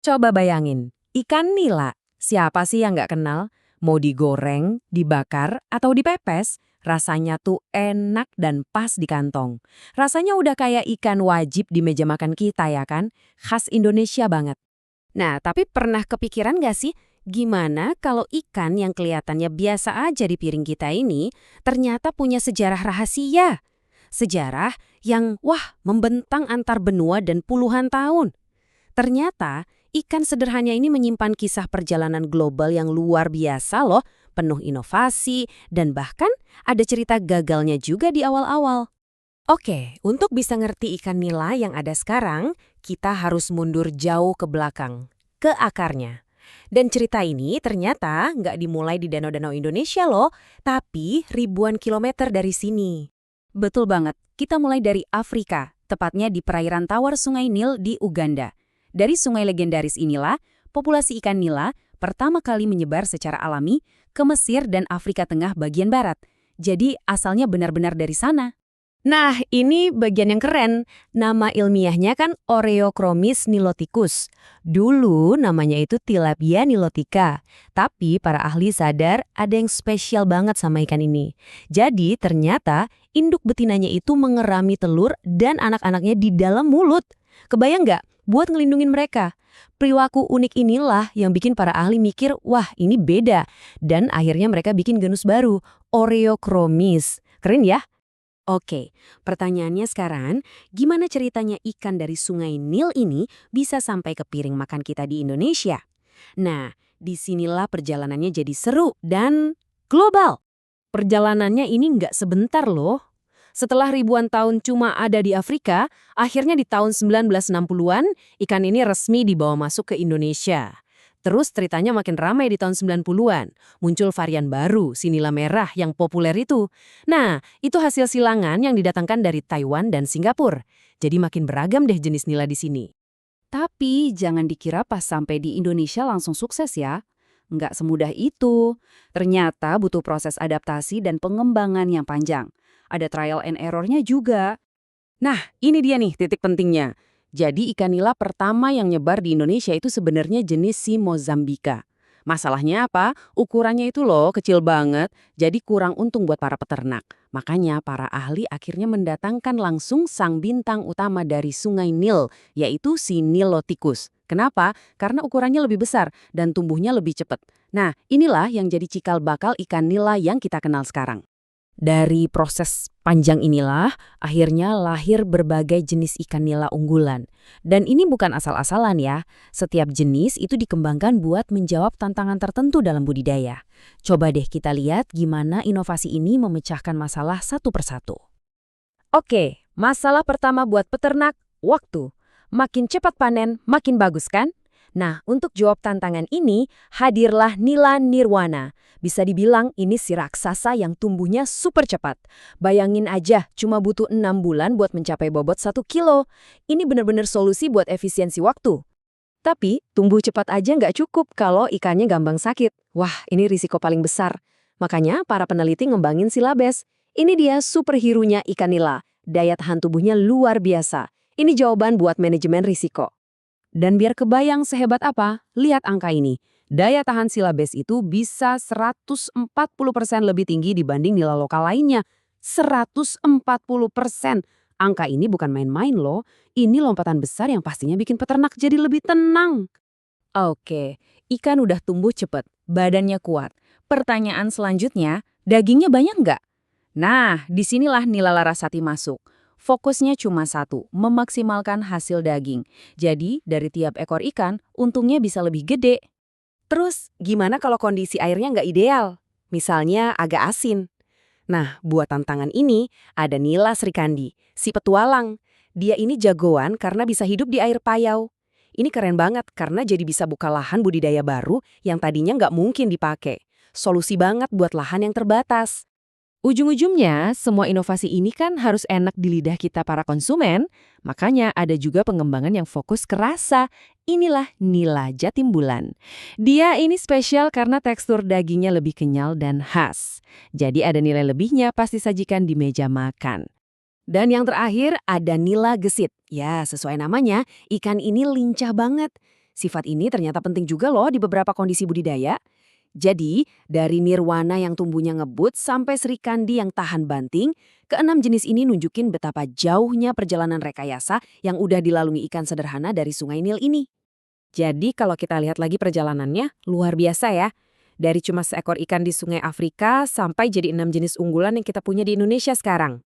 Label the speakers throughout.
Speaker 1: Coba bayangin, ikan nila. Siapa sih yang nggak kenal? Mau digoreng, dibakar, atau dipepes, rasanya tuh enak dan pas di kantong. Rasanya udah kayak ikan wajib di meja makan kita ya kan? Khas Indonesia banget. Nah, tapi pernah kepikiran nggak sih, gimana kalau ikan yang kelihatannya biasa aja di piring kita ini ternyata punya sejarah rahasia? Sejarah yang, wah, membentang antar benua dan puluhan tahun. Ternyata, ikan sederhana ini menyimpan kisah perjalanan global yang luar biasa loh, penuh inovasi, dan bahkan ada cerita gagalnya juga di awal-awal. Oke, untuk bisa ngerti ikan nila yang ada sekarang, kita harus mundur jauh ke belakang, ke akarnya. Dan cerita ini ternyata nggak dimulai di danau-danau Indonesia loh, tapi ribuan kilometer dari sini. Betul banget, kita mulai dari Afrika, tepatnya di perairan tawar Sungai Nil di Uganda. Dari sungai legendaris inilah, populasi ikan nila pertama kali menyebar secara alami ke Mesir dan Afrika Tengah bagian barat. Jadi asalnya benar-benar dari sana. Nah, ini bagian yang keren. Nama ilmiahnya kan Oreochromis niloticus. Dulu namanya itu Tilapia nilotica. Tapi para ahli sadar ada yang spesial banget sama ikan ini. Jadi ternyata induk betinanya itu mengerami telur dan anak-anaknya di dalam mulut. Kebayang nggak? Buat ngelindungin mereka. Perilaku unik inilah yang bikin para ahli mikir, wah ini beda. Dan akhirnya mereka bikin genus baru, Oreochromis. Keren ya? Oke, pertanyaannya sekarang, gimana ceritanya ikan dari Sungai Nil ini bisa sampai ke piring makan kita di Indonesia? Nah, disinilah perjalanannya jadi seru dan global. Perjalanannya ini nggak sebentar loh. Setelah ribuan tahun cuma ada di Afrika, akhirnya di tahun 1960-an, ikan ini resmi dibawa masuk ke Indonesia. Terus ceritanya makin ramai di tahun 90-an. Muncul varian baru, si nila merah yang populer itu. Nah, itu hasil silangan yang didatangkan dari Taiwan dan Singapura. Jadi makin beragam deh jenis nila di sini. Tapi jangan dikira pas sampai di Indonesia langsung sukses ya. Nggak semudah itu. Ternyata butuh proses adaptasi dan pengembangan yang panjang. Ada trial and error-nya juga. Nah, ini dia nih titik pentingnya. Jadi ikan nila pertama yang nyebar di Indonesia itu sebenarnya jenis si Mozambika. Masalahnya apa? Ukurannya itu loh kecil banget, jadi kurang untung buat para peternak. Makanya para ahli akhirnya mendatangkan langsung sang bintang utama dari Sungai Nil, yaitu si Niloticus. Kenapa? Karena ukurannya lebih besar dan tumbuhnya lebih cepat. Nah, inilah yang jadi cikal bakal ikan nila yang kita kenal sekarang. Dari proses panjang inilah, akhirnya lahir berbagai jenis ikan nila unggulan. Dan ini bukan asal-asalan ya, setiap jenis itu dikembangkan buat menjawab tantangan tertentu dalam budidaya. Coba deh kita lihat gimana inovasi ini memecahkan masalah satu persatu. Oke, masalah pertama buat peternak, waktu. Makin cepat panen, makin bagus kan? Nah, untuk jawab tantangan ini, hadirlah Nila Nirwana. Bisa dibilang ini si raksasa yang tumbuhnya super cepat. Bayangin aja, cuma butuh 6 bulan buat mencapai bobot 1 kilo. Ini bener-bener solusi buat efisiensi waktu. Tapi, tumbuh cepat aja nggak cukup kalau ikannya gampang sakit. Wah, ini risiko paling besar. Makanya, para peneliti ngembangin silabes. Ini dia superhero-nya ikan nila. Daya tahan tubuhnya luar biasa. Ini jawaban buat manajemen risiko. Dan biar kebayang sehebat apa, lihat angka ini. Daya tahan silabes itu bisa 140% lebih tinggi dibanding nila lokal lainnya. 140%. Angka ini bukan main-main loh. Ini lompatan besar yang pastinya bikin peternak jadi lebih tenang. Oke, ikan udah tumbuh cepet, badannya kuat. Pertanyaan selanjutnya, dagingnya banyak nggak? Nah, disinilah nila Larasati masuk. Fokusnya cuma satu, memaksimalkan hasil daging. Jadi, dari tiap ekor ikan, untungnya bisa lebih gede. Terus, gimana kalau kondisi airnya nggak ideal? Misalnya agak asin. Nah, buat tantangan ini, ada Nila Srikandi, si petualang. Dia ini jagoan karena bisa hidup di air payau. Ini keren banget karena jadi bisa buka lahan budidaya baru yang tadinya nggak mungkin dipakai. Solusi banget buat lahan yang terbatas. Ujung-ujungnya, semua inovasi ini kan harus enak di lidah kita para konsumen, makanya ada juga pengembangan yang fokus ke rasa. Inilah Nila Jatimbulan. Dia ini spesial karena tekstur dagingnya lebih kenyal dan khas. Jadi ada nilai lebihnya pas disajikan di meja makan. Dan yang terakhir ada Nila Gesit. Ya, sesuai namanya, ikan ini lincah banget. Sifat ini ternyata penting juga loh di beberapa kondisi budidaya. Jadi, dari nirwana yang tumbuhnya ngebut sampai serikandi yang tahan banting, keenam jenis ini nunjukin betapa jauhnya perjalanan rekayasa yang udah dilalui ikan sederhana dari Sungai Nil ini. Jadi kalau kita lihat lagi perjalanannya, luar biasa ya. Dari cuma seekor ikan di Sungai Afrika sampai jadi 6 jenis unggulan yang kita punya di Indonesia sekarang.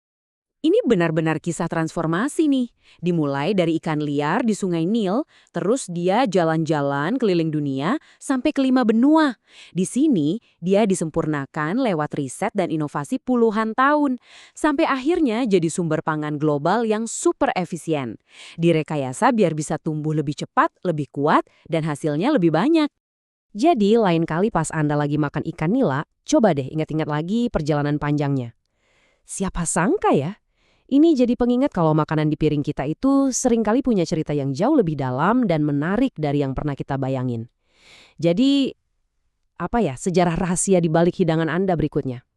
Speaker 1: Ini benar-benar kisah transformasi nih. Dimulai dari ikan liar di Sungai Nil, terus dia jalan-jalan keliling dunia sampai ke 5 benua. Di sini, dia disempurnakan lewat riset dan inovasi puluhan tahun, sampai akhirnya jadi sumber pangan global yang super efisien. Direkayasa biar bisa tumbuh lebih cepat, lebih kuat, dan hasilnya lebih banyak. Jadi, lain kali pas Anda lagi makan ikan nila, coba deh ingat-ingat lagi perjalanan panjangnya. Siapa sangka ya? Ini jadi pengingat kalau makanan di piring kita itu seringkali punya cerita yang jauh lebih dalam dan menarik dari yang pernah kita bayangin. Jadi, apa ya sejarah rahasia di balik hidangan Anda berikutnya?